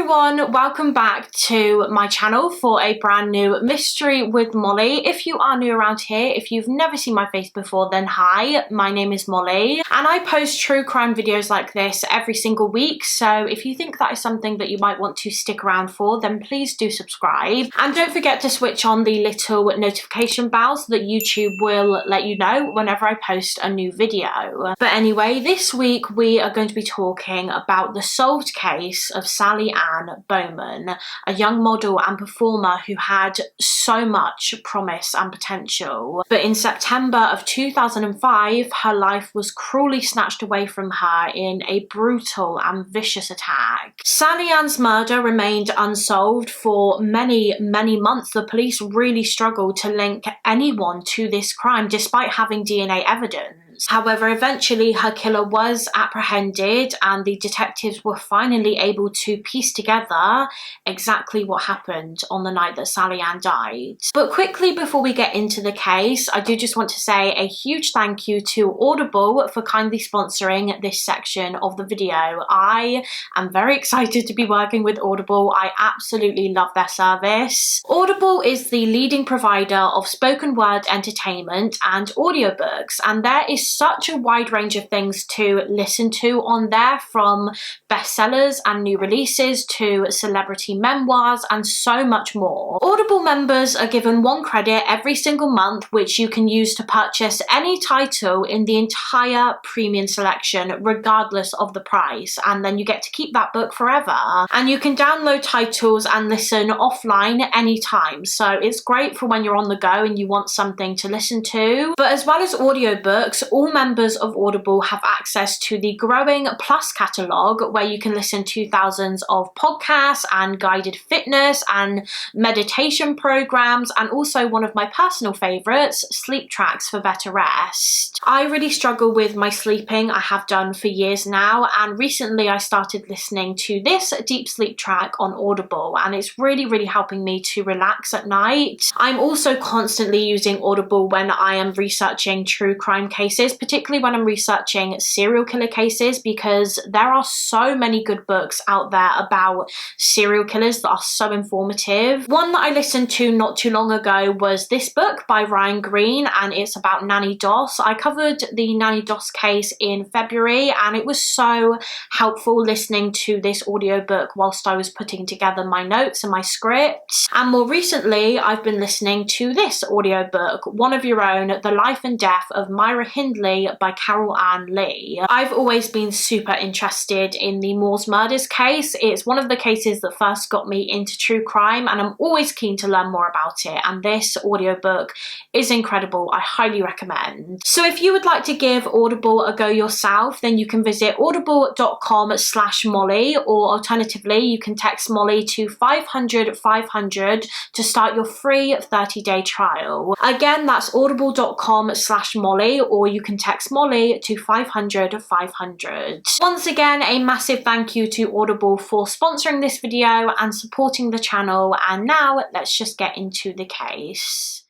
everyone, welcome back to my channel for a brand new mystery with Molly. If you are new around here, if you've never seen my face before, then hi, my name is Molly and I post true crime videos like this every single week, so if you think that is something that you might want to stick around for, then please do subscribe and don't forget to switch on the little notification bell so that YouTube will let you know whenever I post a new video. But anyway, this week we are going to be talking about the solved case of Sally Ann Bowman, a young model and performer who had so much promise and potential. But in September of 2005, her life was cruelly snatched away from her in a brutal and vicious attack. Sally Ann's murder remained unsolved for many months. The police really struggled to link anyone to this crime despite having DNA evidence. However, eventually her killer was apprehended and the detectives were finally able to piece together exactly what happened on the night that Sally Ann died. But quickly before we get into the case, I do just want to say a huge thank you to Audible for kindly sponsoring this section of the video. I am very excited to be working with Audible. I absolutely love their service. Audible is the leading provider of spoken word entertainment and audiobooks, and there is such a wide range of things to listen to on there, from bestsellers and new releases to celebrity memoirs and so much more. Audible members are given 1 credit every single month, which you can use to purchase any title in the entire premium selection regardless of the price, and then you get to keep that book forever. And you can download titles and listen offline anytime, so it's great for when you're on the go and you want something to listen to. But as well as audiobooks, all members of Audible have access to the growing Plus catalogue, where you can listen to thousands of podcasts and guided fitness and meditation programs, and also one of my personal favourites, sleep tracks for better rest. I really struggle with my sleeping, I have done for years now, and recently I started listening to this deep sleep track on Audible, and it's really helping me to relax at night. I'm also constantly using Audible when I am researching true crime cases, particularly when I'm researching serial killer cases, because there are so many good books out there about serial killers that are so informative. One that I listened to not too long ago was this book by Ryan Green, and it's about Nanny Doss. I covered the Nanny Doss case in February, and it was so helpful listening to this audiobook whilst I was putting together my notes and my script. And more recently, I've been listening to this audiobook, One of Your Own, The Life and Death of Myra Hindley by Carol Ann Lee. I've always been super interested in the Moors murders case. It's one of the cases that first got me into true crime, and I'm always keen to learn more about it, and this audiobook is incredible. I highly recommend. So if you would like to give Audible a go yourself, then you can visit audible.com/Molly, or alternatively you can text Molly to 500 500 to start your free 30-day trial. Again, that's audible.com/Molly, or you can text Molly to 500 500. Once again, a massive thank you to Audible for sponsoring this video and supporting the channel, and now let's just get into the case.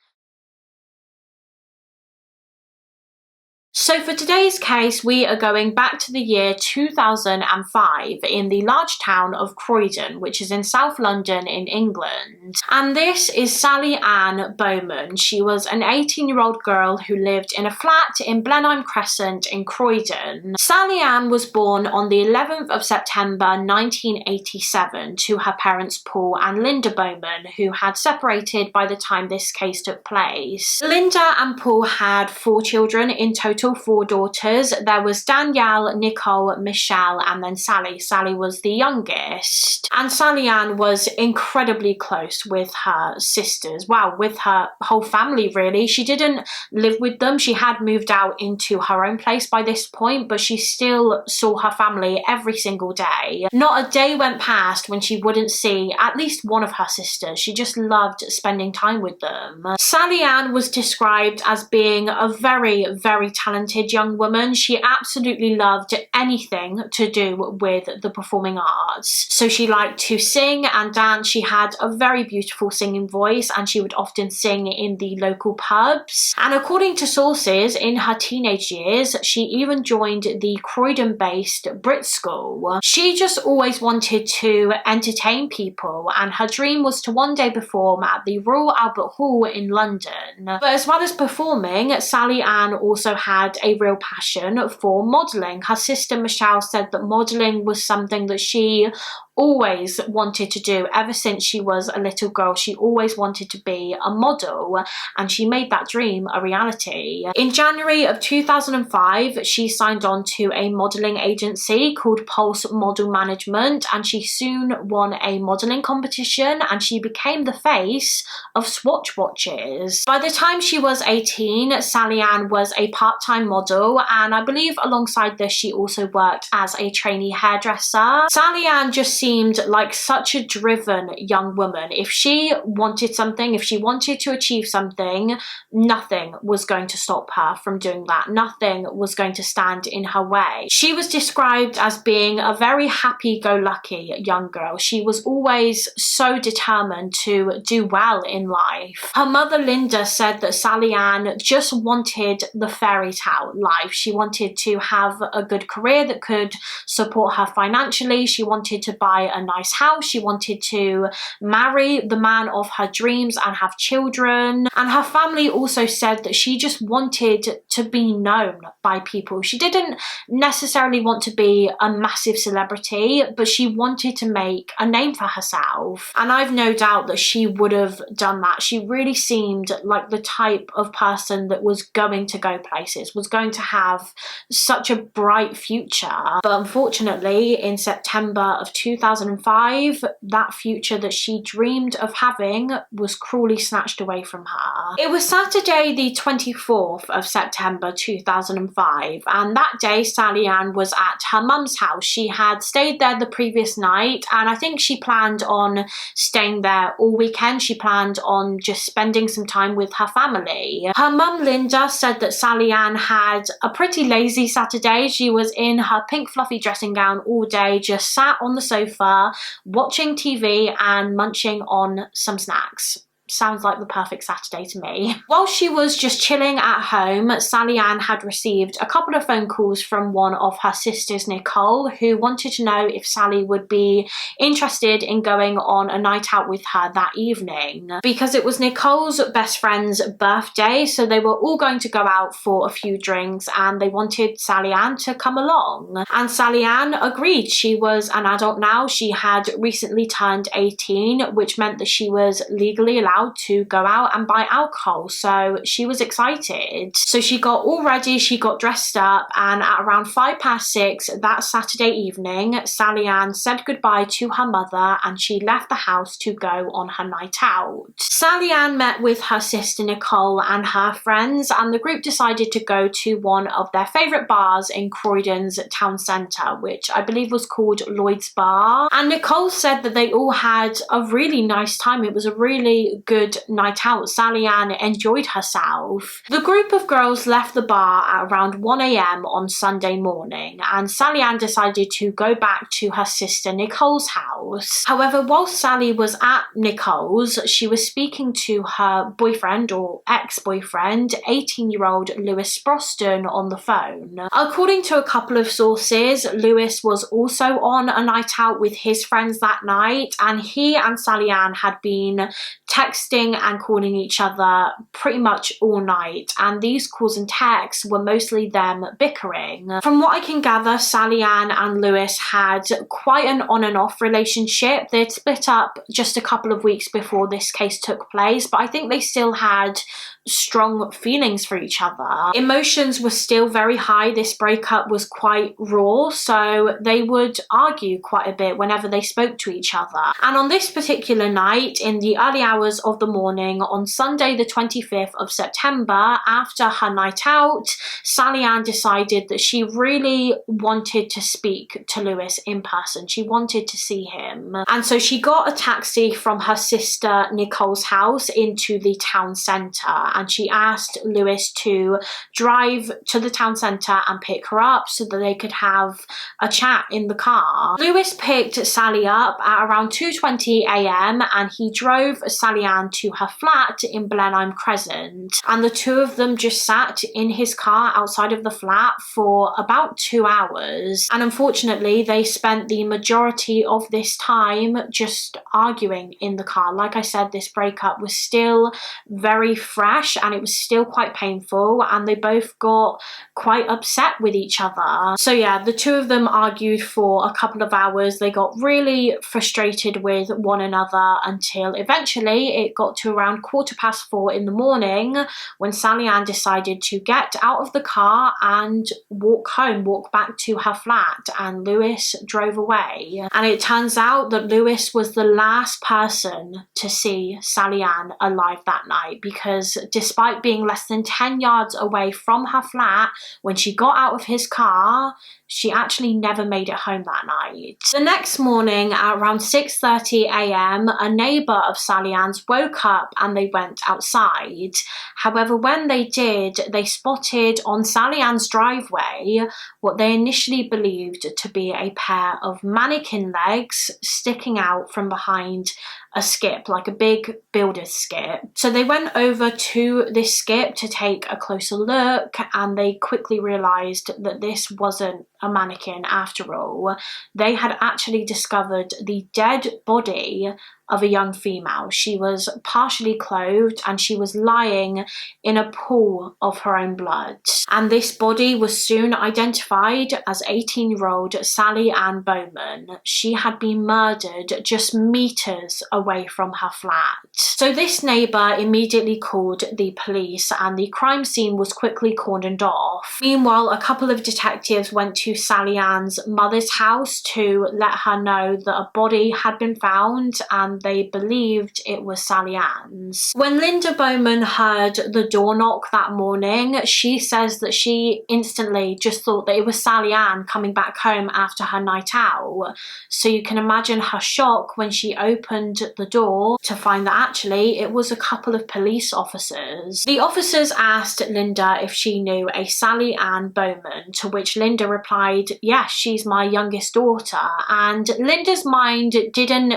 So for today's case, we are going back to the year 2005 in the large town of Croydon, which is in South London in England. And this is Sally Ann Bowman. She was an 18-year-old girl who lived in a flat in Blenheim Crescent in Croydon. Sally Ann was born on the 11th of September 1987 to her parents Paul and Linda Bowman, who had separated by the time this case took place. Linda and Paul had 4 children in total, 4 daughters. There was Danielle, Nicole, Michelle, and then Sally. Sally was the youngest. And Sally Ann was incredibly close with her sisters. Wow, with her whole family really. She didn't live with them. She had moved out into her own place by this point, but she still saw her family every single day. Not a day went past when she wouldn't see at least one of her sisters. She just loved spending time with them. Sally Ann was described as being a very talented talented young woman. She absolutely loved anything to do with the performing arts. So she liked to sing and dance. She had a very beautiful singing voice, and she would often sing in the local pubs. And according to sources, in her teenage years, she even joined the Croydon-based Brit School. She just always wanted to entertain people, and her dream was to one day perform at the Royal Albert Hall in London. But as well as performing, Sally Ann also had a real passion for modelling. Her sister Michelle said that modelling was something that she always wanted to do ever since she was a little girl. She always wanted to be a model, and she made that dream a reality. In January of 2005, she signed on to a modelling agency called Pulse Model Management, and she soon won a modelling competition, and she became the face of Swatch watches. By the time she was 18, Sally Ann was a part-time model, and I believe alongside this she also worked as a trainee hairdresser. Sally Ann just seemed like such a driven young woman. If she wanted something, if she wanted to achieve something, nothing was going to stop her from doing that. Nothing was going to stand in her way. She was described as being a very happy-go-lucky young girl. She was always so determined to do well in life. Her mother Linda said that Sally Ann just wanted the fairy tale life. She wanted to have a good career that could support her financially. She wanted to buy a nice house. She wanted to marry the man of her dreams and have children. And her family also said that she just wanted to be known by people. She didn't necessarily want to be a massive celebrity, but she wanted to make a name for herself. And I've no doubt that she would have done that. She really seemed like the type of person that was going to go places, was going to have such a bright future. But unfortunately, in September of 2005, that future that she dreamed of having was cruelly snatched away from her. It was Saturday the 24th of September 2005, and that day Sally Ann was at her mum's house. She had stayed there the previous night, and I think she planned on staying there all weekend. She planned on just spending some time with her family. Her mum Linda said that Sally Ann had a pretty lazy Saturday. She was in her pink fluffy dressing gown all day, just sat on the sofa watching TV and munching on some snacks. Sounds like the perfect Saturday to me. While she was just chilling at home, Sally Ann had received a couple of phone calls from one of her sisters, Nicole, who wanted to know if Sally would be interested in going on a night out with her that evening. Because it was Nicole's best friend's birthday, so they were all going to go out for a few drinks, and they wanted Sally Ann to come along. And Sally Ann agreed. She was an adult now. She had recently turned 18, which meant that she was legally allowed to go out and buy alcohol, so she was excited. So she got all ready, she got dressed up, and at around 6:05 that Saturday evening, Sally Ann said goodbye to her mother and she left the house to go on her night out. Sally Ann met with her sister Nicole and her friends, and the group decided to go to one of their favourite bars in Croydon's town centre, which I believe was called Lloyd's Bar. And Nicole said that they all had a really nice time. It was a really good night out. Sally Ann enjoyed herself. The group of girls left the bar at around 1 AM on Sunday morning, and Sally Ann decided to go back to her sister Nicole's house. However, whilst Sally was at Nicole's, she was speaking to her boyfriend or ex-boyfriend, 18-year-old Lewis Sproston, on the phone. According to a couple of sources, Lewis was also on a night out with his friends that night, and he and Sally Ann had been texting and calling each other pretty much all night, and these calls and texts were mostly them bickering. From what I can gather, Sally Ann and Lewis had quite an on and off relationship. They'd split up just a couple of weeks before this case took place, but I think they still had strong feelings for each other. Emotions were still very high. This breakup was quite raw, so they would argue quite a bit whenever they spoke to each other. And on this particular night, in the early hours hours of the morning on Sunday the 25th of September, after her night out, Sally Ann decided that she really wanted to speak to Lewis in person. She wanted to see him. And so she got a taxi from her sister Nicole's house into the town centre, and she asked Lewis to drive to the town centre and pick her up so that they could have a chat in the car. Lewis picked Sally up at around 2:20 a.m. and he drove Sally Ann to her flat in Blenheim Crescent, and the two of them just sat in his car outside of the flat for about 2 hours, and unfortunately they spent the majority of this time just arguing in the car. Like I said, this breakup was still very fresh and it was still quite painful, and they both got quite upset with each other. So yeah, the two of them argued for a couple of hours. They got really frustrated with one another until eventually it got to around 4:15 in the morning when Sally Ann decided to get out of the car and walk back to her flat, and Lewis drove away. And it turns out that Lewis was the last person to see Sally Ann alive that night, because despite being less than 10 yards away from her flat when she got out of his car, she actually never made it home that night. The next morning at around 6:30 a.m, a neighbour of Sally Ann's woke up and they went outside. However, when they did, they spotted on Sally Ann's driveway what they initially believed to be a pair of mannequin legs sticking out from behind a skip, like a big builder's skip. So they went over to this skip to take a closer look, and they quickly realised that this wasn't a mannequin after all. They had actually discovered the dead body of a young female. She was partially clothed and she was lying in a pool of her own blood. And this body was soon identified as 18-year-old Sally Ann Bowman. She had been murdered just meters away from her flat. So this neighbour immediately called the police and the crime scene was quickly cordoned off. Meanwhile, a couple of detectives went to Sally Ann's mother's house to let her know that a body had been found, and they believed it was Sally Ann's. When Linda Bowman heard the door knock that morning, she says that she instantly just thought that it was Sally Ann coming back home after her night out. So you can imagine her shock when she opened the door to find that actually it was a couple of police officers. The officers asked Linda if she knew a Sally Ann Bowman, to which Linda replied, "Yes, she's my youngest daughter." And Linda's mind didn't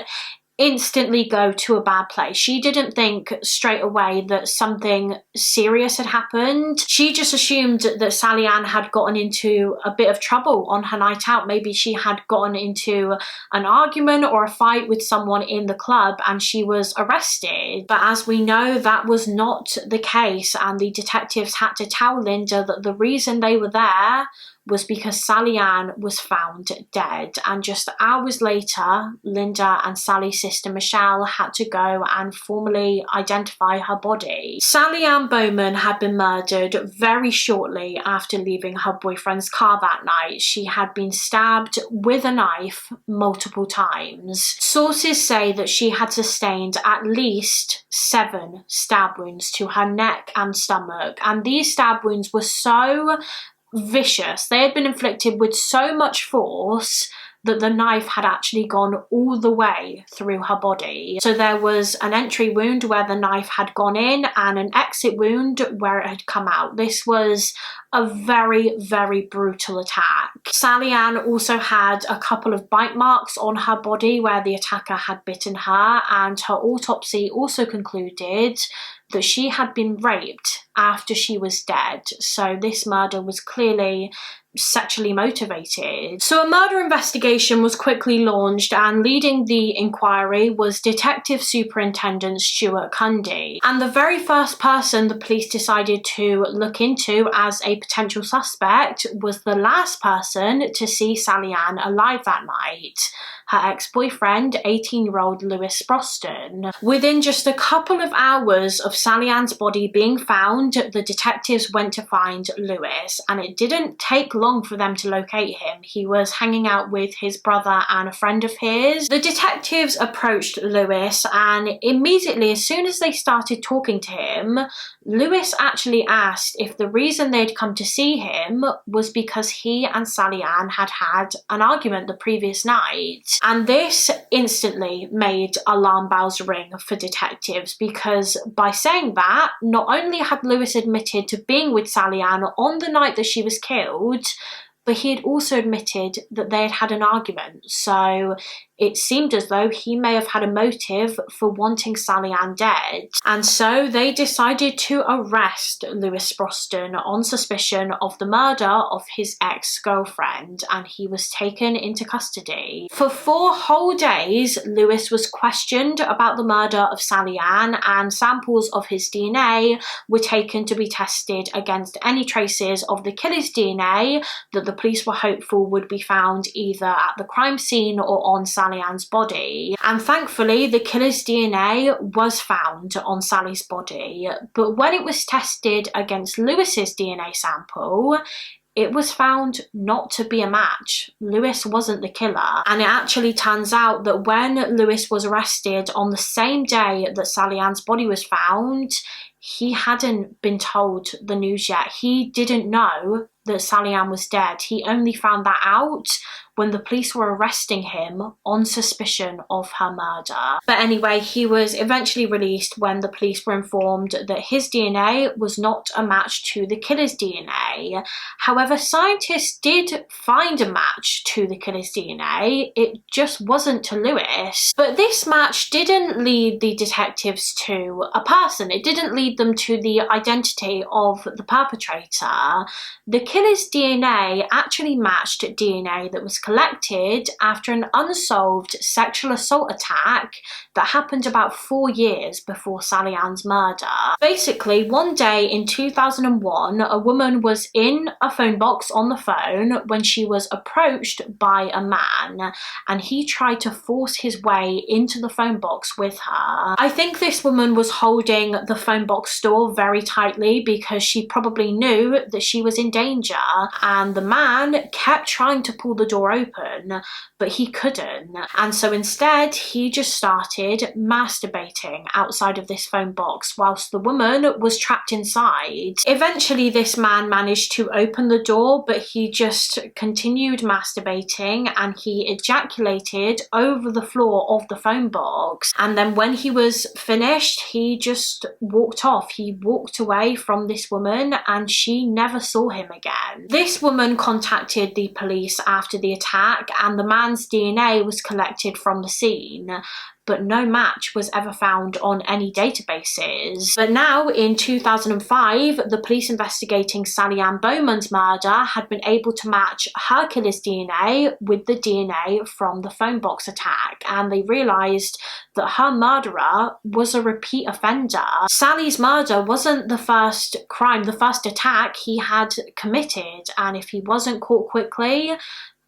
instantly go to a bad place. She didn't think straight away that something serious had happened. She just assumed that Sally Ann had gotten into a bit of trouble on her night out. Maybe she had gotten into an argument or a fight with someone in the club and she was arrested. But as we know, that was not the case, and the detectives had to tell Linda that the reason they were there was because Sally Ann was found dead. And just hours later, Linda and Sally's sister Michelle had to go and formally identify her body. Sally Ann Bowman had been murdered very shortly after leaving her boyfriend's car that night. She had been stabbed with a knife multiple times. Sources say that she had sustained at least 7 stab wounds to her neck and stomach, and these stab wounds were so vicious. They had been inflicted with so much force that the knife had actually gone all the way through her body. So there was an entry wound where the knife had gone in and an exit wound where it had come out. This was a very, very brutal attack. Sally Ann also had a couple of bite marks on her body where the attacker had bitten her, and her autopsy also concluded that she had been raped after she was dead. So this murder was clearly sexually motivated. So a murder investigation was quickly launched, and leading the inquiry was Detective Superintendent Stuart Cundy. And the very first person the police decided to look into as a potential suspect was the last person to see Sally Ann alive that night. her ex-boyfriend, 18-year-old Lewis Sproston. Within just a couple of hours of Sally Ann's body being found, the detectives went to find Lewis, and it didn't take long for them to locate him. He was hanging out with his brother and a friend of his. The detectives approached Lewis, and immediately, as soon as they started talking to him, Lewis actually asked if the reason they'd come to see him was because he and Sally Ann had had an argument the previous night. And this instantly made alarm bells ring for detectives, because by saying that, not only had Lewis admitted to being with Sally Ann on the night that she was killed, but he had also admitted that they had had an argument. So it seemed as though he may have had a motive for wanting Sally Ann dead. And so they decided to arrest Lewis Sproston on suspicion of the murder of his ex-girlfriend, and he was taken into custody. For 4 whole days, Lewis was questioned about the murder of Sally Ann, and samples of his DNA were taken to be tested against any traces of the killer's DNA that the police were hopeful would be found either at the crime scene or on Sally Ann's body. And thankfully, the killer's DNA was found on Sally's body, but when it was tested against Lewis's DNA sample, it was found not to be a match. Lewis wasn't the killer. And it actually turns out that when Lewis was arrested on the same day that Sally Ann's body was found, he hadn't been told the news yet. He didn't know that Sally Ann was dead. He only found that out when the police were arresting him on suspicion of her murder. But anyway, he was eventually released when the police were informed that his DNA was not a match to the killer's DNA. However, scientists did find a match to the killer's DNA. It just wasn't to Lewis. But this match didn't lead the detectives to a person. It didn't lead them to the identity of the perpetrator. The killer's DNA actually matched DNA that was collected after an unsolved sexual assault attack that happened about 4 years before Sally Ann's murder. Basically, one day in 2001, a woman was in a phone box on the phone when she was approached by a man, and he tried to force his way into the phone box with her. I think this woman was holding the phone box door very tightly because she probably knew that she was in danger, and the man kept trying to pull the door open, but he couldn't. And so instead, he just started masturbating outside of this phone box whilst the woman was trapped inside. Eventually, this man managed to open the door, but he just continued masturbating and he ejaculated over the floor of the phone box. And then when he was finished, he just walked off. He walked away from this woman and she never saw him again. This woman contacted the police after the attack, and the man's DNA was collected from the scene, but no match was ever found on any databases. But now, in 2005, the police investigating Sally Ann Bowman's murder had been able to match her killer's DNA with the DNA from the phone box attack, and they realised that her murderer was a repeat offender. Sally's murder wasn't the first crime, the first attack he had committed, and if he wasn't caught quickly,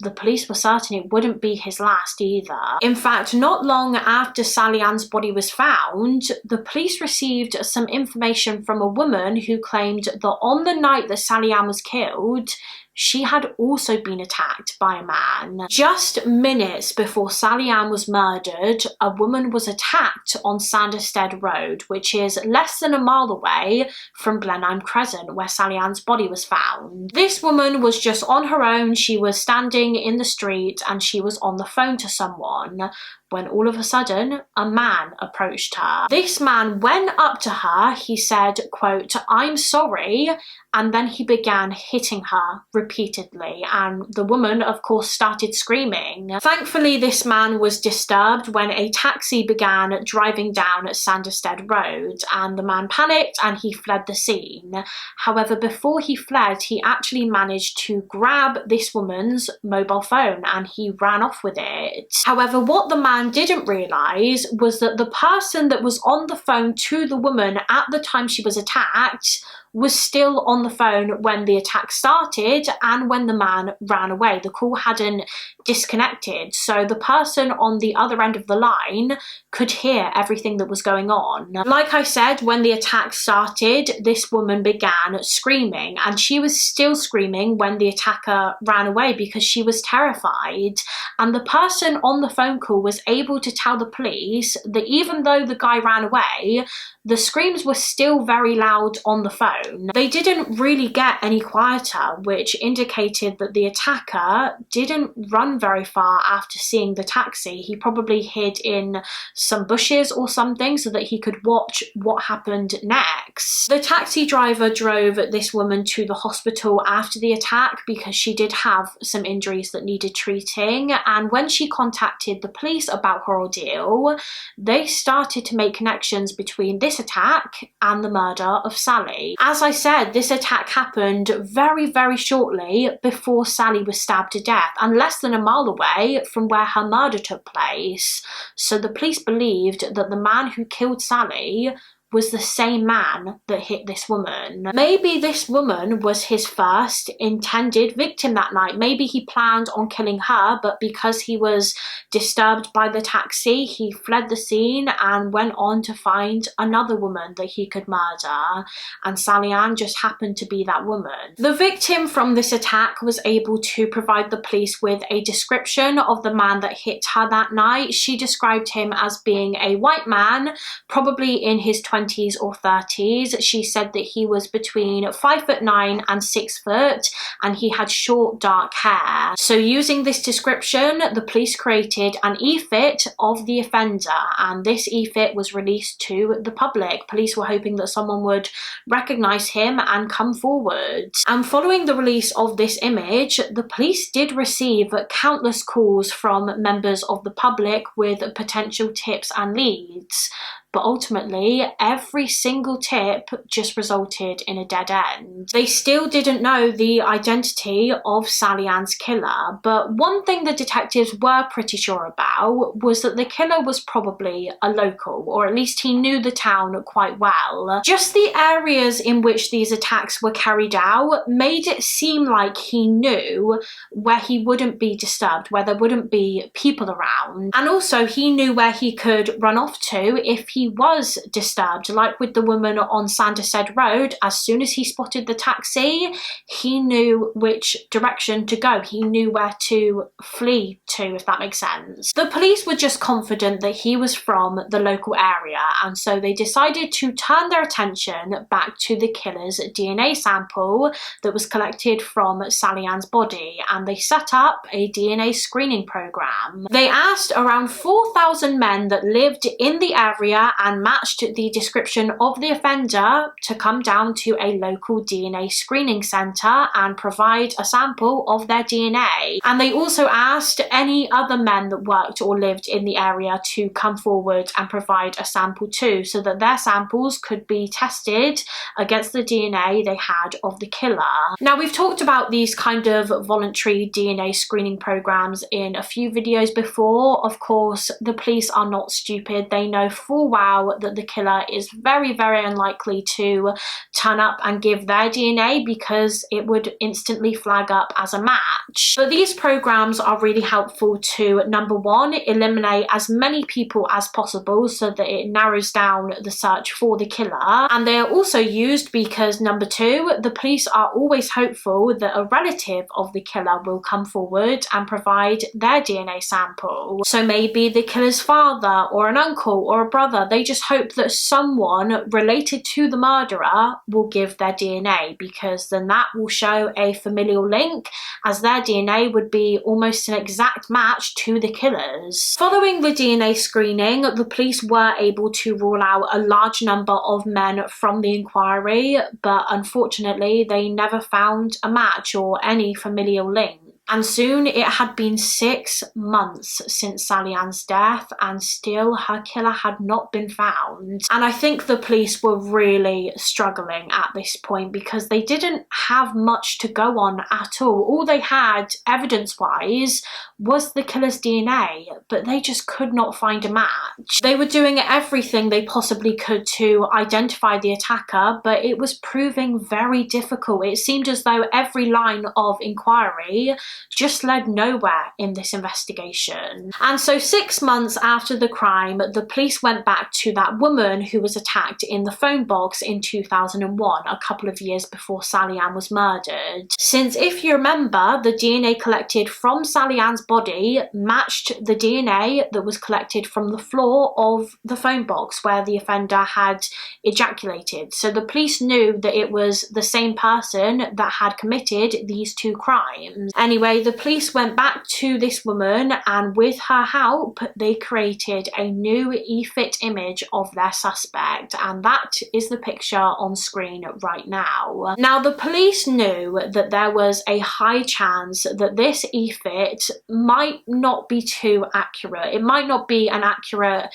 the police were certain it wouldn't be his last either. In fact, not long after Sally Ann's body was found, the police received some information from a woman who claimed that on the night that Sally Ann was killed, she had also been attacked by a man. Just minutes before Sally Ann was murdered, a woman was attacked on Sanderstead Road, which is less than a mile away from Glenheim Crescent, where Sally Ann's body was found. This woman was just on her own. She was standing in the street and she was on the phone to someone when all of a sudden a man approached her. This man went up to her, he said, quote, "I'm sorry," and then he began hitting her repeatedly, and the woman of course started screaming. Thankfully, this man was disturbed when a taxi began driving down Sanderstead Road, and the man panicked and he fled the scene. However, before he fled, he actually managed to grab this woman's mobile phone and he ran off with it. However, what the man man didn't realise was that the person that was on the phone to the woman at the time she was attacked was still on the phone when the attack started and when the man ran away. The call hadn't disconnected, so the person on the other end of the line could hear everything that was going on. Like I said, when the attack started, this woman began screaming, and she was still screaming when the attacker ran away because she was terrified. And the person on the phone call was able to tell the police that even though the guy ran away, the screams were still very loud on the phone. They didn't really get any quieter, which indicated that the attacker didn't run very far after seeing the taxi. He probably hid in some bushes or something so that he could watch what happened next. The taxi driver drove this woman to the hospital after the attack because she did have some injuries that needed treating, and when she contacted the police about her ordeal, they started to make connections between this attack and the murder of Sally. As I said, this attack happened very, very shortly before Sally was stabbed to death and less than a mile away from where her murder took place. So the police believed that the man who killed Sally was the same man that hit this woman. Maybe this woman was his first intended victim that night. Maybe he planned on killing her, but because he was disturbed by the taxi, he fled the scene and went on to find another woman that he could murder, and Sally Ann just happened to be that woman. The victim from this attack was able to provide the police with a description of the man that hit her that night. She described him as being a white man, probably in his 20s or 30s. She said that he was between 5'9" and 6 foot, and he had short dark hair. So using this description, the police created an e-fit of the offender, and this e-fit was released to the public. Police were hoping that someone would recognize him and come forward. And following the release of this image, the police did receive countless calls from members of the public with potential tips and leads. But ultimately, every single tip just resulted in a dead end. They still didn't know the identity of Sally Ann's killer, but one thing the detectives were pretty sure about was that the killer was probably a local, or at least he knew the town quite well. Just the areas in which these attacks were carried out made it seem like he knew where he wouldn't be disturbed, where there wouldn't be people around. And also he knew where he could run off to if he was disturbed. Like with the woman on Sanderstead Road, as soon as he spotted the taxi, he knew which direction to go. He knew where to flee to, if that makes sense. The police were just confident that he was from the local area, and so they decided to turn their attention back to the killer's DNA sample that was collected from Sally Ann's body, and they set up a DNA screening program. They asked around 4,000 men that lived in the area and matched the description of the offender to come down to a local DNA screening centre and provide a sample of their DNA. And they also asked any other men that worked or lived in the area to come forward and provide a sample too, so that their samples could be tested against the DNA they had of the killer. Now, we've talked about these kind of voluntary DNA screening programs in a few videos before. Of course, the police are not stupid. They know full well that the killer is very, very unlikely to turn up and give their DNA because it would instantly flag up as a match. But these programs are really helpful to, number one, eliminate as many people as possible so that it narrows down the search for the killer. And they are also used because, number two, the police are always hopeful that a relative of the killer will come forward and provide their DNA sample. So maybe the killer's father or an uncle or a brother, they just hope that someone related to the murderer will give their DNA, because then that will show a familial link, as their DNA would be almost an exact match to the killer's. Following the DNA screening, the police were able to rule out a large number of men from the inquiry, but unfortunately they never found a match or any familial link. And soon it had been 6 months since Sally Ann's death, and still her killer had not been found. And I think the police were really struggling at this point because they didn't have much to go on at all. All they had, evidence-wise, was the killer's DNA, but they just could not find a match. They were doing everything they possibly could to identify the attacker, but it was proving very difficult. It seemed as though every line of inquiry just led nowhere in this investigation. And so 6 months after the crime, the police went back to that woman who was attacked in the phone box in 2001, a couple of years before Sally Ann was murdered. Since, if you remember, the DNA collected from Sally Ann's body matched the DNA that was collected from the floor of the phone box where the offender had ejaculated. So the police knew that it was the same person that had committed these two crimes. Anyway, the police went back to this woman, and with her help, they created a new e-fit image of their suspect, and that is the picture on screen right now. Now, the police knew that there was a high chance that this e-fit might not be too accurate. It might not be an accurate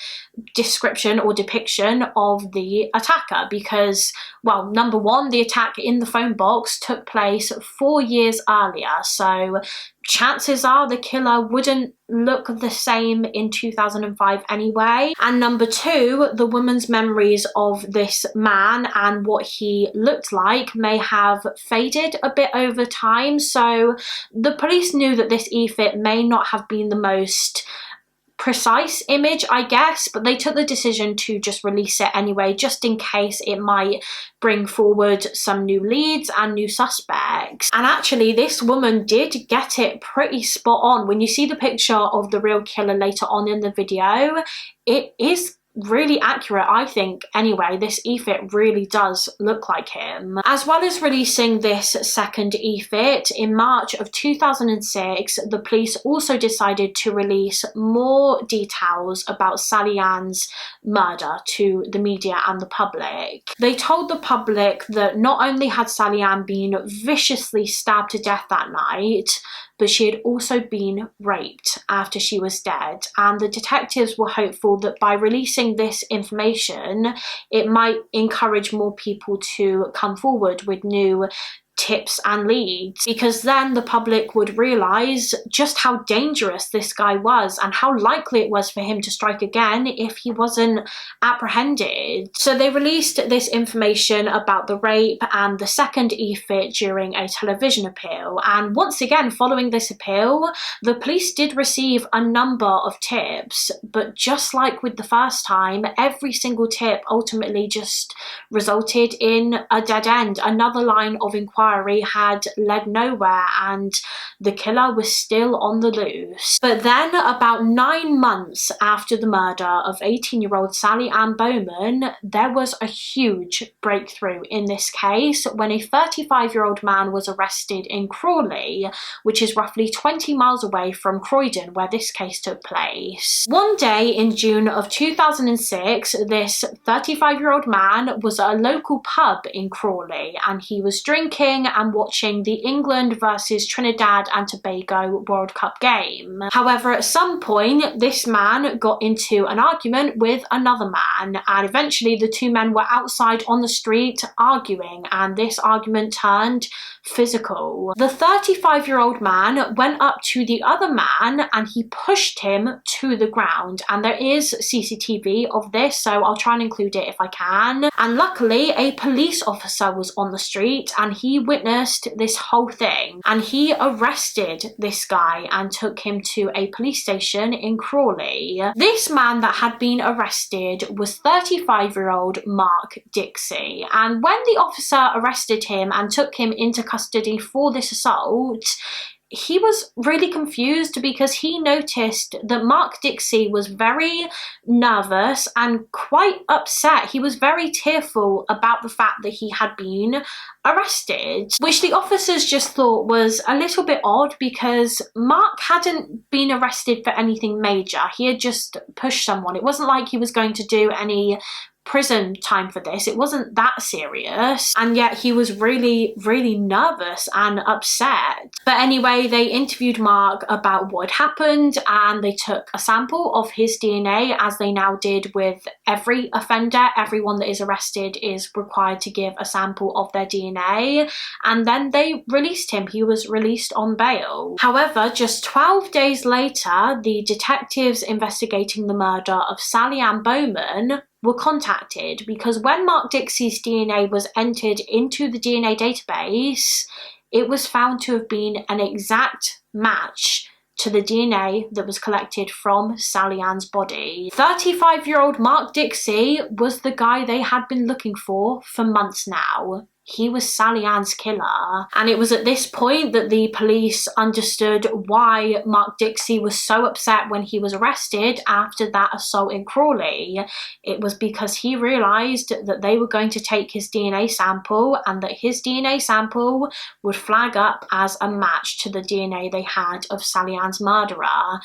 description or depiction of the attacker because, well, number one, the attack in the phone box took place 4 years earlier, so chances are the killer wouldn't look the same in 2005 anyway. And number two, the woman's memories of this man and what he looked like may have faded a bit over time, so the police knew that this e-fit may not have been the most precise image, I guess, but they took the decision to just release it anyway, just in case it might bring forward some new leads and new suspects. And actually, this woman did get it pretty spot on. When you see the picture of the real killer later on in the video, it is really accurate, I think. Anyway, this e-fit really does look like him. As well as releasing this second e-fit, in March of 2006, the police also decided to release more details about Sally Ann's murder to the media and the public. They told the public that not only had Sally Ann been viciously stabbed to death that night, but she had also been raped after she was dead. And the detectives were hopeful that by releasing this information, it might encourage more people to come forward with new tips and leads, because then the public would realise just how dangerous this guy was and how likely it was for him to strike again if he wasn't apprehended. So they released this information about the rape and the second e-fit during a television appeal, and once again, following this appeal, the police did receive a number of tips, but just like with the first time, every single tip ultimately just resulted in a dead end. Another line of inquiry had led nowhere, and the killer was still on the loose. But then, about 9 months after the murder of 18-year-old Sally Ann Bowman, there was a huge breakthrough in this case when a 35-year-old man was arrested in Crawley, which is roughly 20 miles away from Croydon, where this case took place. One day in June of 2006, this 35-year-old man was at a local pub in Crawley, and he was drinking and watching the England versus Trinidad and Tobago World Cup game. However, at some point, this man got into an argument with another man, and eventually the two men were outside on the street arguing, and this argument turned physical. The 35-year-old man went up to the other man and he pushed him to the ground, and there is CCTV of this, so I'll try and include it if I can. And luckily, a police officer was on the street and he witnessed this whole thing, and he arrested this guy and took him to a police station in Crawley. This man that had been arrested was 35-year-old Mark Dixie, and when the officer arrested him and took him into custody for this assault, he was really confused because he noticed that Mark Dixie was very nervous and quite upset. He was very tearful about the fact that he had been arrested, which the officers just thought was a little bit odd because Mark hadn't been arrested for anything major. He had just pushed someone. It wasn't like he was going to do any prison time for this. It wasn't that serious, and yet he was really, really nervous and upset. But anyway, they interviewed Mark about what had happened, and they took a sample of his DNA, as they now did with every offender. Everyone that is arrested is required to give a sample of their DNA, and then they released him. He was released on bail. However, just 12 days later, the detectives investigating the murder of Sally Ann Bowman were contacted, because when Mark Dixie's DNA was entered into the DNA database, it was found to have been an exact match to the DNA that was collected from Sally Ann's body. 35-year-old Mark Dixie was the guy they had been looking for months now. He was Sally Ann's killer. And it was at this point that the police understood why Mark Dixie was so upset when he was arrested after that assault in Crawley. It was because he realised that they were going to take his DNA sample, and that his DNA sample would flag up as a match to the DNA they had of Sally Ann's murderer.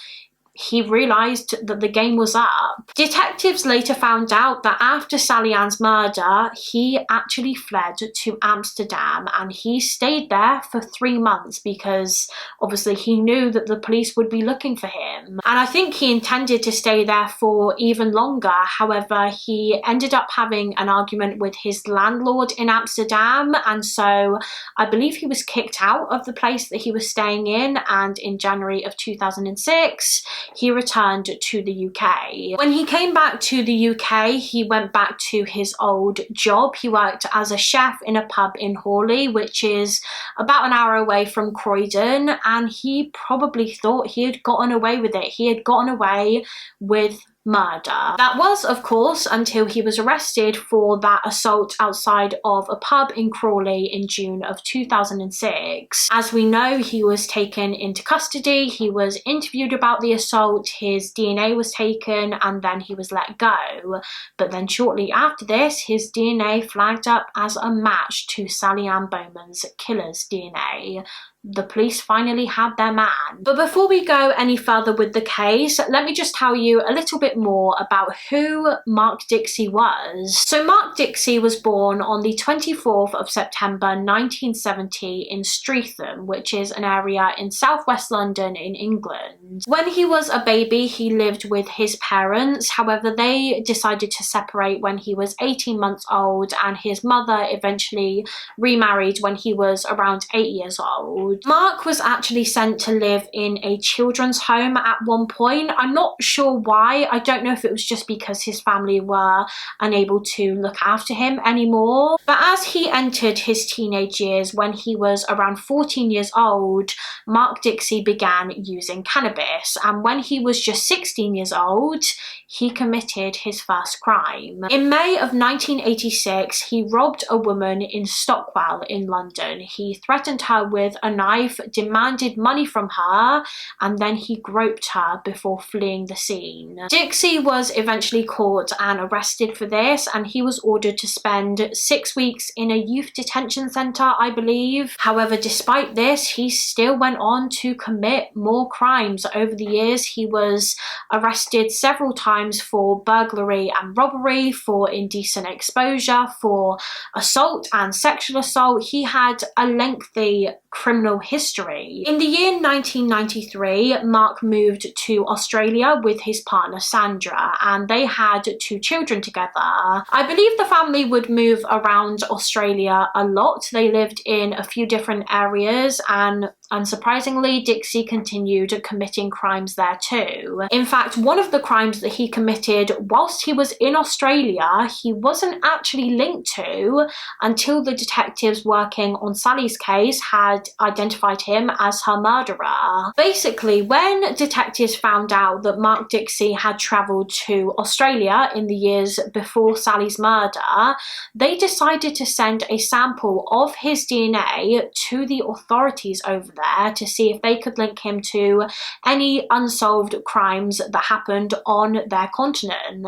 He realised that the game was up. Detectives later found out that after Sally Ann's murder, he actually fled to Amsterdam, and he stayed there for 3 months because obviously he knew that the police would be looking for him. And I think he intended to stay there for even longer. However, he ended up having an argument with his landlord in Amsterdam, and so I believe he was kicked out of the place that he was staying in, and in January of 2006, he returned to the UK. When he came back to the UK, he went back to his old job. He worked as a chef in a pub in Hawley, which is about an hour away from Croydon, and he probably thought he had gotten away with it. He had gotten away with murder. That was, of course, until he was arrested for that assault outside of a pub in Crawley in June of 2006. As we know, he was taken into custody, he was interviewed about the assault, his DNA was taken, and then he was let go. But then shortly after this, his DNA flagged up as a match to Sally Ann Bowman's killer's DNA. The police finally had their man. But before we go any further with the case, let me just tell you a little bit more about who Mark Dixie was. So Mark Dixie was born on the 24th of September 1970 in Streatham, which is an area in southwest London in England. When he was a baby, he lived with his parents. However, they decided to separate when he was 18 months old, and his mother eventually remarried when he was around 8 years old. Mark was actually sent to live in a children's home at one point. I'm not sure why. I don't know if it was just because his family were unable to look after him anymore. But as he entered his teenage years, when he was around 14 years old, Mark Dixie began using cannabis. And when he was just 16 years old, he committed his first crime. In May of 1986, he robbed a woman in Stockwell in London. He threatened her with a knife, demanded money from her, and then he groped her before fleeing the scene. Dixie was eventually caught and arrested for this, and he was ordered to spend 6 weeks in a youth detention centre, I believe. However, despite this, he still went on to commit more crimes. Over the years, he was arrested several times for burglary and robbery, for indecent exposure, for assault and sexual assault. He had a lengthy criminal history. In the year 1993, Mark moved to Australia with his partner Sandra, and they had 2 children together. I believe the family would move around Australia a lot. They lived in a few different areas, and unsurprisingly, Dixie continued committing crimes there too. In fact, one of the crimes that he committed whilst he was in Australia, he wasn't actually linked to until the detectives working on Sally's case had identified him as her murderer. Basically, when detectives found out that Mark Dixie had travelled to Australia in the years before Sally's murder, they decided to send a sample of his DNA to the authorities over there to see if they could link him to any unsolved crimes that happened on their continent.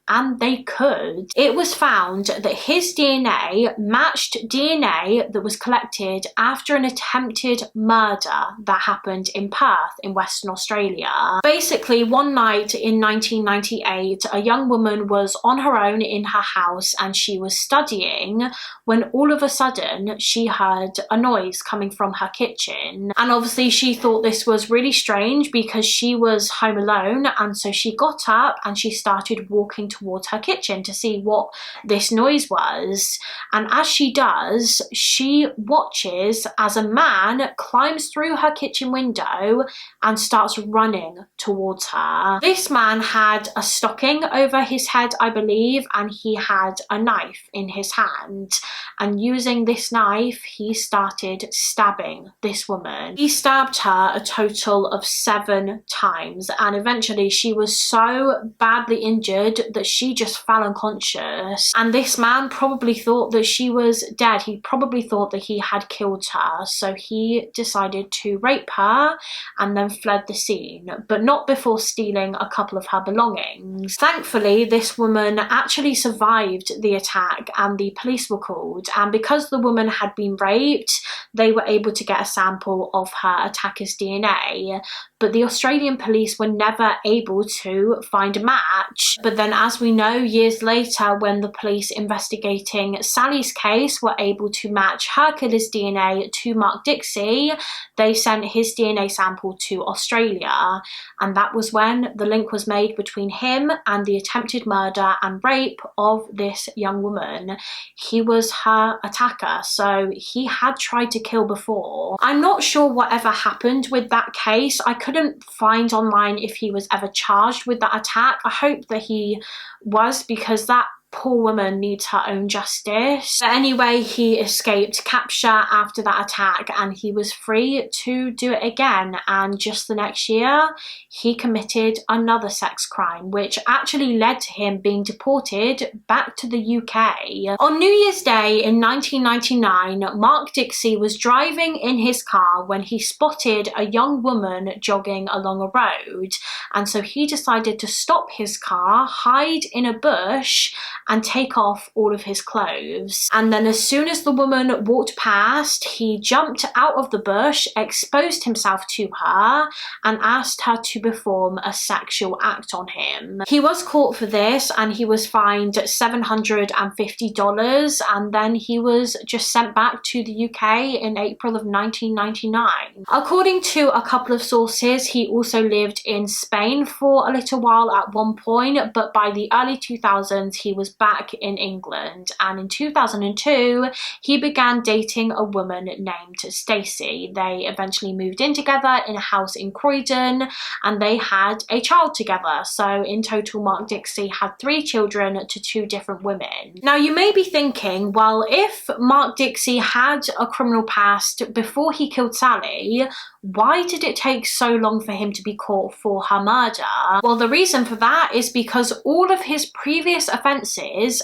and they could. It was found that his DNA matched DNA that was collected after an attempted murder that happened in Perth in Western Australia. Basically, one night in 1998, a young woman was on her own in her house and she was studying when all of a sudden she heard a noise coming from her kitchen. And obviously she thought this was really strange because she was home alone, and so she got up and she started walking towards her kitchen to see what this noise was. And as she does, she watches as a man climbs through her kitchen window and starts running towards her. This man had a stocking over his head, I believe, and he had a knife in his hand. And using this knife, he started stabbing this woman. He stabbed her a total of 7 times, and eventually she was so badly injured that she just fell unconscious. And this man probably thought that she was dead. He probably thought that he had killed her, so he decided to rape her and then fled the scene, but not before stealing a couple of her belongings. Thankfully, this woman actually survived the attack and the police were called, and because the woman had been raped, they were able to get a sample of her attacker's DNA, but the Australian police were never able to find a match. But then, as we know, years later, when the police investigating Sally's case were able to match her killer's DNA to Mark Dixie, they sent his DNA sample to Australia, and that was when the link was made between him and the attempted murder and rape of this young woman. He was her attacker, so he had tried to kill before. I'm not sure whatever happened with that case. I couldn't find online if he was ever charged with that attack. I hope that he was, because that poor woman needs her own justice. But anyway, he escaped capture after that attack and he was free to do it again, and just the next year he committed another sex crime, which actually led to him being deported back to the UK. On New Year's Day in 1999, Mark Dixie was driving in his car when he spotted a young woman jogging along a road, and so he decided to stop his car, hide in a bush and take off all of his clothes. And then as soon as the woman walked past, he jumped out of the bush, exposed himself to her, and asked her to perform a sexual act on him. He was caught for this and he was fined $750, and then he was just sent back to the UK in April of 1999. According to a couple of sources, he also lived in Spain for a little while at one point, but by the early 2000s he was back in England, and in 2002 he began dating a woman named Stacey. They eventually moved in together in a house in Croydon and they had a child together. So in total, Mark Dixie had 3 children to 2 different women. Now you may be thinking, well, if Mark Dixie had a criminal past before he killed Sally, why did it take so long for him to be caught for her murder? Well, the reason for that is because all of his previous offences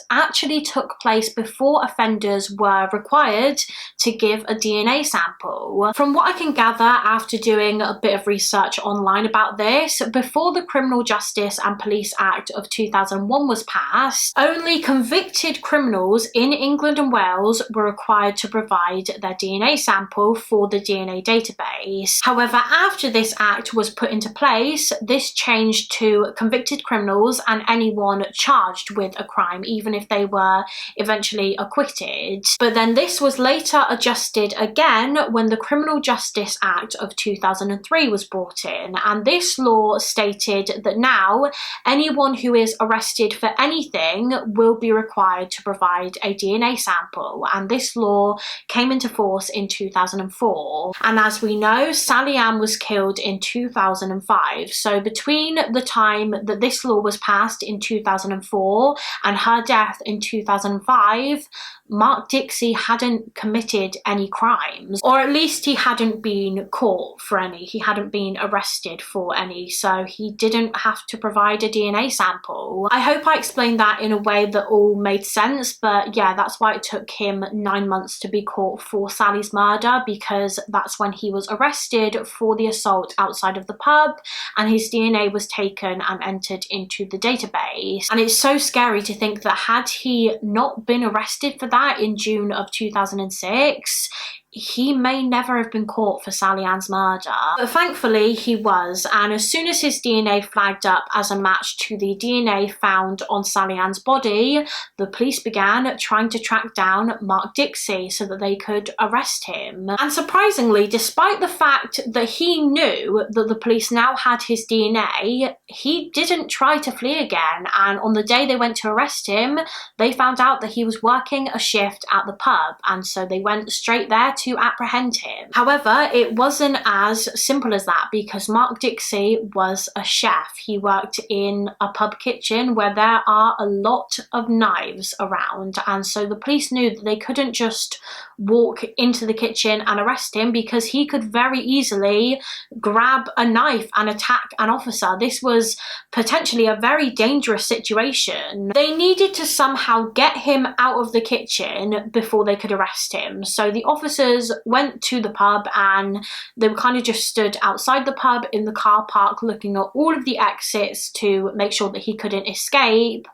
actually took place before offenders were required to give a DNA sample. From what I can gather after doing a bit of research online about this, before the Criminal Justice and Police Act of 2001 was passed, only convicted criminals in England and Wales were required to provide their DNA sample for the DNA database. However, after this act was put into place, this changed to convicted criminals and anyone charged with a crime, even if they were eventually acquitted. But then this was later adjusted again when the Criminal Justice Act of 2003 was brought in, and this law stated that now anyone who is arrested for anything will be required to provide a DNA sample, and this law came into force in 2004. And as we know, Sally Ann was killed in 2005, so between the time that this law was passed in 2004 and her death in 2005, Mark Dixie hadn't committed any crimes, or at least he hadn't been caught for any. He hadn't been arrested for any, so he didn't have to provide a DNA sample. I hope I explained that in a way that all made sense, but yeah, that's why it took him 9 months to be caught for Sally's murder, because that's when he was arrested arrested for the assault outside of the pub, and his DNA was taken and entered into the database. And it's so scary to think that had he not been arrested for that in June of 2006, he may never have been caught for Sally Ann's murder. But thankfully he was, and as soon as his DNA flagged up as a match to the DNA found on Sally Ann's body, the police began trying to track down Mark Dixie so that they could arrest him. And surprisingly, despite the fact that he knew that the police now had his DNA, he didn't try to flee again, and on the day they went to arrest him, they found out that he was working a shift at the pub, and so they went straight there to apprehend him. However, it wasn't as simple as that, because Mark Dixie was a chef. He worked in a pub kitchen where there are a lot of knives around, and so the police knew that they couldn't just walk into the kitchen and arrest him, because he could very easily grab a knife and attack an officer. This was potentially a very dangerous situation. They needed to somehow get him out of the kitchen before they could arrest him. So the officers went to the pub, and they were kind of just stood outside the pub in the car park looking at all of the exits to make sure that he couldn't escape,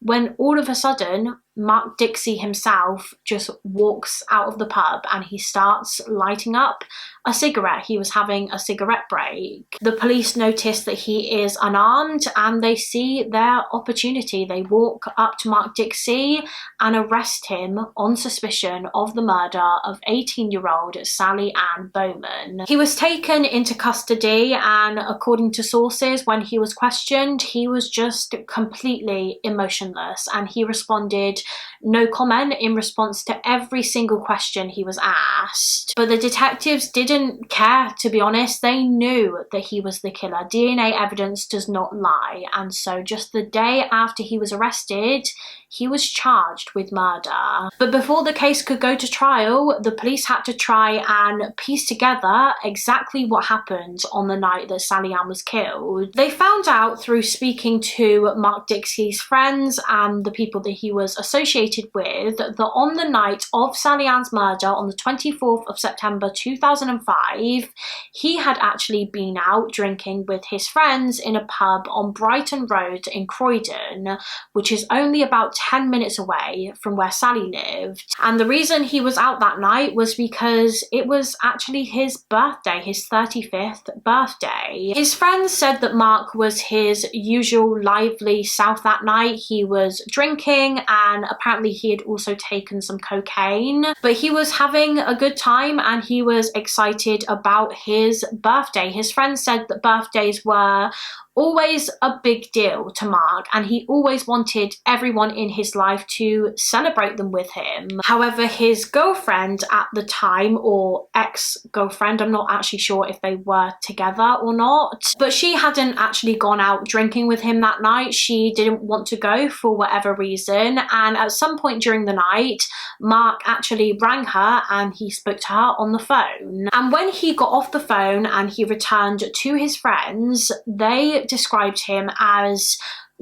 when all of a sudden Mark Dixie himself just walks out of the pub and he starts lighting up a cigarette. He was having a cigarette break. The police notice that he is unarmed and they see their opportunity. They walk up to Mark Dixie and arrest him on suspicion of the murder of 18-year-old Sally Ann Bowman. He was taken into custody, and according to sources, when he was questioned, he was just completely emotionless, and he responded no comment in response to every single question he was asked. But the detectives didn't care, to be honest. They knew that he was the killer. DNA evidence does not lie, and so just the day after he was arrested, he was charged with murder. But before the case could go to trial, the police had to try and piece together exactly what happened on the night that Sally Ann was killed. They found out through speaking to Mark Dixie's friends and the people that he was associated with that on the night of Sally Ann's murder, on the 24th of September 2005, he had actually been out drinking with his friends in a pub on Brighton Road in Croydon, which is only about 10 minutes away from where Sally lived. And the reason he was out that night was because it was actually his birthday, his 35th birthday. His friends said that Mark was his usual lively self that night. He was drinking, and apparently he had also taken some cocaine, but he was having a good time and he was excited about his birthday. His friends said that birthdays were always a big deal to Mark, and he always wanted everyone in his life to celebrate them with him. However, his girlfriend at the time, or ex-girlfriend, I'm not actually sure if they were together or not, but she hadn't actually gone out drinking with him that night. She didn't want to go for whatever reason, and at some point during the night, Mark actually rang her and he spoke to her on the phone. And when he got off the phone and he returned to his friends, they described him as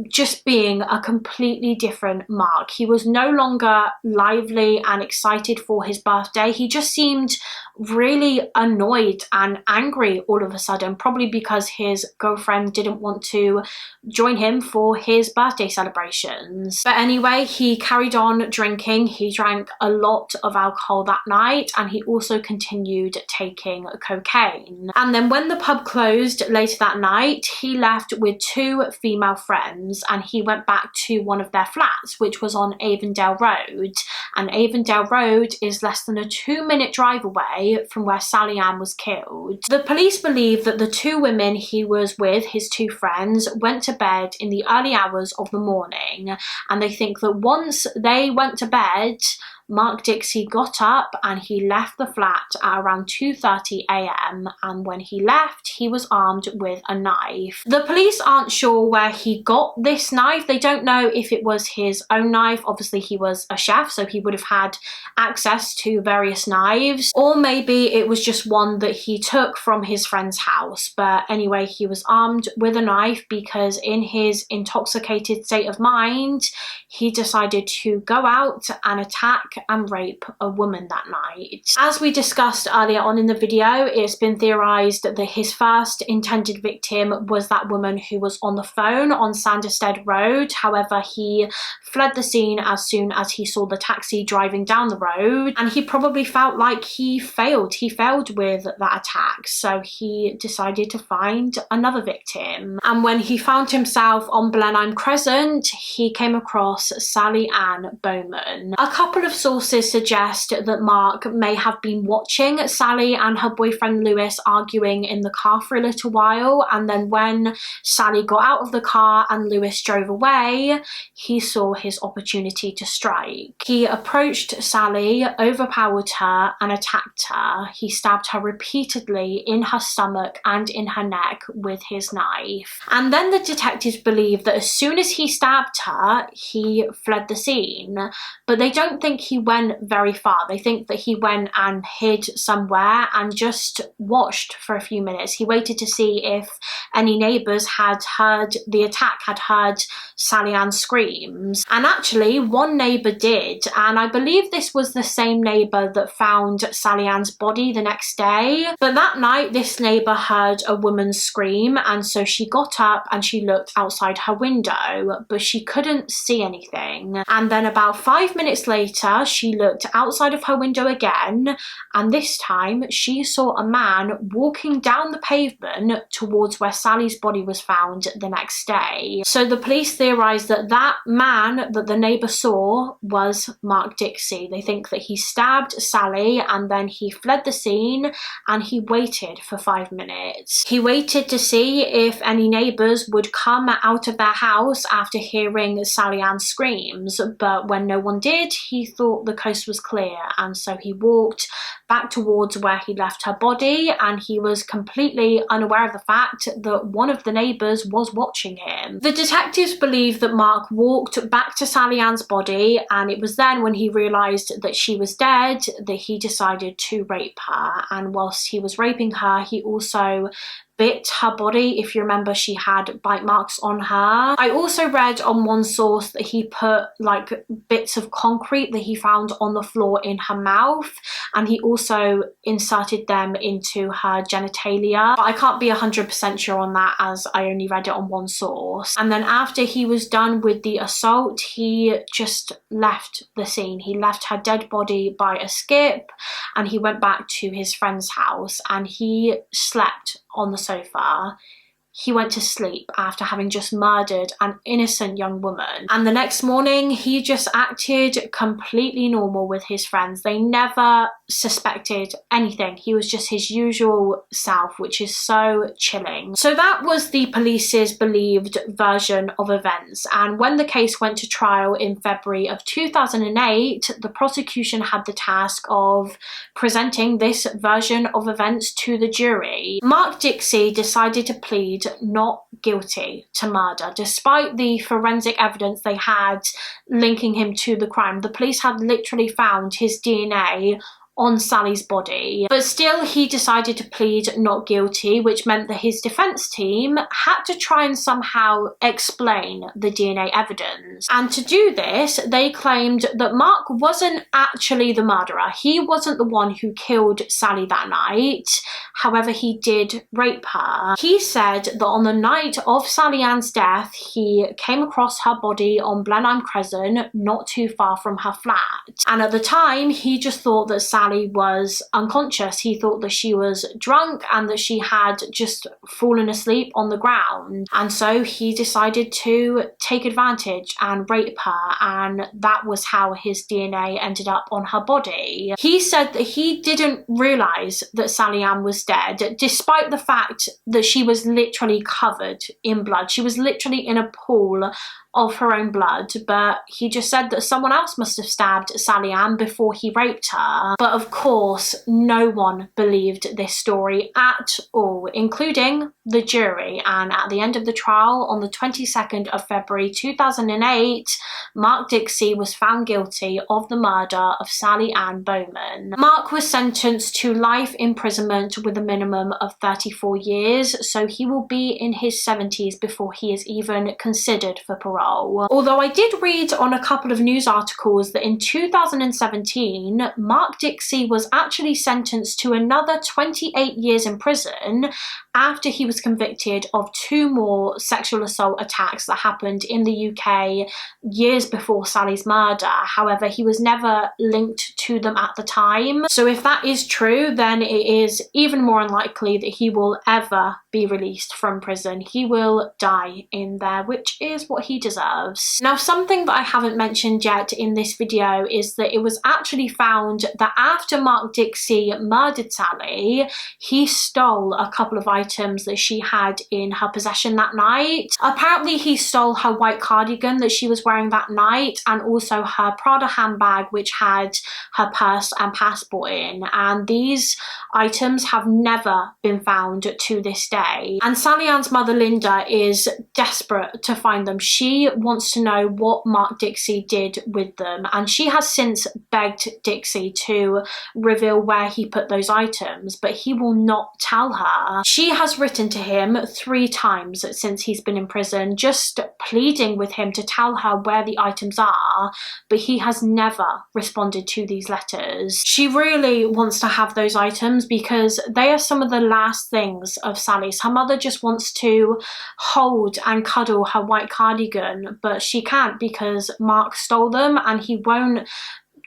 just being a completely different Mark. He was no longer lively and excited for his birthday. He just seemed really annoyed and angry all of a sudden, probably because his girlfriend didn't want to join him for his birthday celebrations. But anyway, he carried on drinking. He drank a lot of alcohol that night, and he also continued taking cocaine. And then when the pub closed later that night, he left with two female friends and he went back to one of their flats, which was on Avondale Road. And Avondale Road is less than a 2-minute drive away from where Sally Ann was killed. The police believe that the two women he was with, his two friends, went to bed in the early hours of the morning, and they think that once they went to bed, Mark Dixie got up and he left the flat at around 2:30 a.m. and when he left, he was armed with a knife. The police aren't sure where he got this knife. They don't know if it was his own knife. Obviously, he was a chef, so he would have had access to various knives, or maybe it was just one that he took from his friend's house. But anyway, he was armed with a knife because in his intoxicated state of mind, he decided to go out and attack and rape a woman that night. As we discussed earlier on in the video, it's been theorized that his first intended victim was that woman who was on the phone on Sanderstead Road. However, he fled the scene as soon as he saw the taxi driving down the road, and he probably felt like he failed with that attack, so he decided to find another victim. And when he found himself on Blenheim Crescent, he came across Sally Ann Bowman. A couple of sources suggest that Mark may have been watching Sally and her boyfriend Lewis arguing in the car for a little while, and then when Sally got out of the car and Lewis drove away, he saw his opportunity to strike. He approached Sally, overpowered her and attacked her. He stabbed her repeatedly in her stomach and in her neck with his knife. And then the detectives believe that as soon as he stabbed her, he fled the scene. But they don't think he went very far. They think that he went and hid somewhere and just watched for a few minutes. He waited to see if any neighbours had heard the attack, had heard Sally Ann's screams. And actually, one neighbour did, and I believe this was the same neighbour that found Sally Ann's body the next day. But that night, this neighbour heard a woman scream, and so she got up and she looked outside her window, but she couldn't see anything. And then about 5 minutes later, she looked outside of her window again, and this time she saw a man walking down the pavement towards where Sally's body was found the next day. So the police theorised that that man that the neighbour saw was Mark Dixie. They think that he stabbed Sally and then he fled the scene, and he waited for 5 minutes. He waited to see if any neighbours would come out of their house after hearing Sally Ann's screams, but when no one did, he thought the coast was clear, and so he walked back towards where he left her body, and he was completely unaware of the fact that one of the neighbours was watching him. The detectives believe that Mark walked back to Sally Ann's body, and it was then when he realised that she was dead that he decided to rape her. And whilst he was raping her, he also bit her body. If you remember, she had bite marks on her. I also read on one source that he put like bits of concrete that he found on the floor in her mouth, and he also inserted them into her genitalia. But I can't be 100% sure on that, as I only read it on one source. And then after he was done with the assault, he just left the scene. He left her dead body by a skip, and he went back to his friend's house, and he slept on the sofa. He went to sleep after having just murdered an innocent young woman. And the next morning, he just acted completely normal with his friends. They never suspected anything. He was just his usual self, which is so chilling. So that was the police's believed version of events. And when the case went to trial in February of 2008, the prosecution had the task of presenting this version of events to the jury. Mark Dixie decided to plead not guilty to murder. Despite the forensic evidence they had linking him to the crime, the police had literally found his DNA on Sally's body. But still, he decided to plead not guilty, which meant that his defense team had to try and somehow explain the DNA evidence. And to do this, they claimed that Mark wasn't actually the murderer. He wasn't the one who killed Sally that night. However, he did rape her. He said that on the night of Sally Ann's death, he came across her body on Blenheim Crescent, not too far from her flat. And at the time, he just thought that Sally was unconscious. He thought that she was drunk and that she had just fallen asleep on the ground. And so he decided to take advantage and rape her, and that was how his DNA ended up on her body. He said that he didn't realise that Sally Ann was dead, despite the fact that she was literally covered in blood. She was literally in a pool of her own blood, but he just said that someone else must have stabbed Sally Ann before he raped her. But of course, no one believed this story at all, including the jury. And at the end of the trial, on the 22nd of February 2008, Mark Dixie was found guilty of the murder of Sally Ann Bowman. Mark was sentenced to life imprisonment with a minimum of 34 years, so he will be in his 70s before he is even considered for parole. Although I did read on a couple of news articles that in 2017, Mark Dixie was actually sentenced to another 28 years in prison after he was convicted of 2 more sexual assault attacks that happened in the UK years before Sally's murder. However, he was never linked to them at the time. So if that is true, then it is even more unlikely that he will ever be released from prison. He will die in there, which is what he deserves. Now, something that I haven't mentioned yet in this video is that it was actually found that after Mark Dixie murdered Sally, he stole a couple of items that she had in her possession that night. Apparently, he stole her white cardigan that she was wearing that night, and also her Prada handbag, which had her purse and passport in. And these items have never been found to this day. And Sally Ann's mother, Linda, is desperate to find them. She wants to know what Mark Dixie did with them, and she has since begged Dixie to reveal where he put those items, but he will not tell her. She has written to him 3 times since he's been in prison, just pleading with him to tell her where the items are, but he has never responded to these letters. She really wants to have those items because they are some of the last things of Sally's. Her mother just wants to hold and cuddle her white cardigan, but she can't because Mark stole them and he won't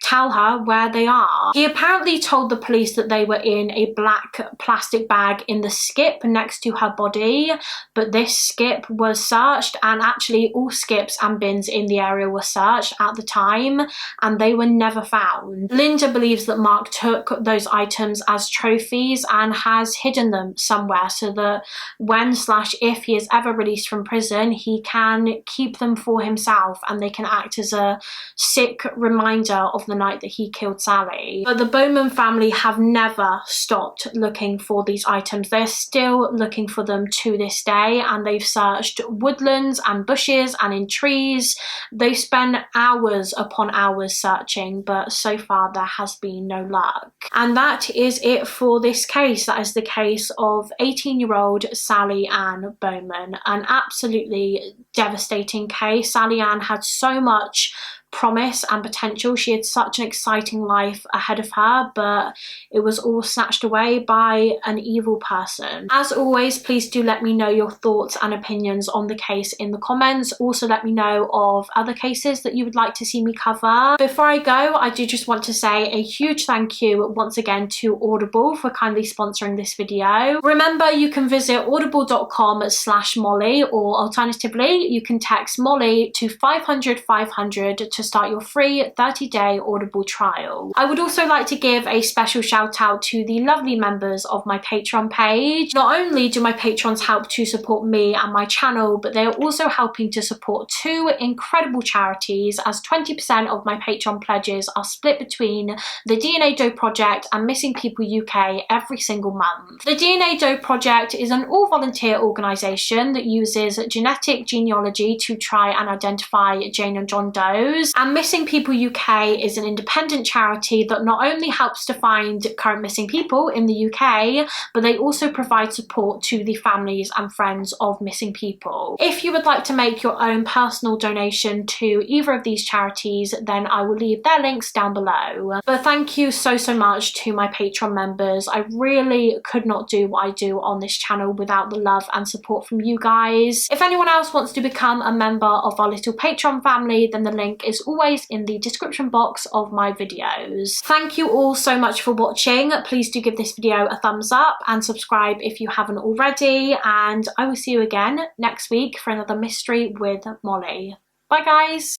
tell her where they are. He apparently told the police that they were in a black plastic bag in the skip next to her body, but this skip was searched, and actually all skips and bins in the area were searched at the time and they were never found. Linda believes that Mark took those items as trophies and has hidden them somewhere so that when/if he is ever released from prison, he can keep them for himself and they can act as a sick reminder of the night that he killed Sally. But the Bowman family have never stopped looking for these items. They're still looking for them to this day, and they've searched woodlands and bushes and in trees. They've spent hours upon hours searching, but so far there has been no luck. And that is it for this case. That is the case of 18-year-old Sally Ann Bowman. An absolutely devastating case. Sally Ann had so much promise and potential. She had such an exciting life ahead of her, but it was all snatched away by an evil person. As always, please do let me know your thoughts and opinions on the case in the comments. Also, let me know of other cases that you would like to see me cover. Before I go, I do just want to say a huge thank you once again to Audible for kindly sponsoring this video. Remember, you can visit audible.com/molly, or alternatively, you can text Molly to 500 500 to start your free 30-day Audible trial. I would also like to give a special shout out to the lovely members of my Patreon page. Not only do my patrons help to support me and my channel, but they are also helping to support 2 incredible charities, as 20% of my Patreon pledges are split between the DNA Doe Project and Missing People UK every single month. The DNA Doe Project is an all-volunteer organisation that uses genetic genealogy to try and identify Jane and John Does. And Missing People UK is an independent charity that not only helps to find current missing people in the UK, but they also provide support to the families and friends of missing people. If you would like to make your own personal donation to either of these charities, then I will leave their links down below. But thank you so much to my Patreon members. I really could not do what I do on this channel without the love and support from you guys. If anyone else wants to become a member of our little Patreon family, then the link is always in the description box of my videos. Thank you all so much for watching. Please do give this video a thumbs up and subscribe if you haven't already, and I will see you again next week for another mystery with Molly. Bye guys!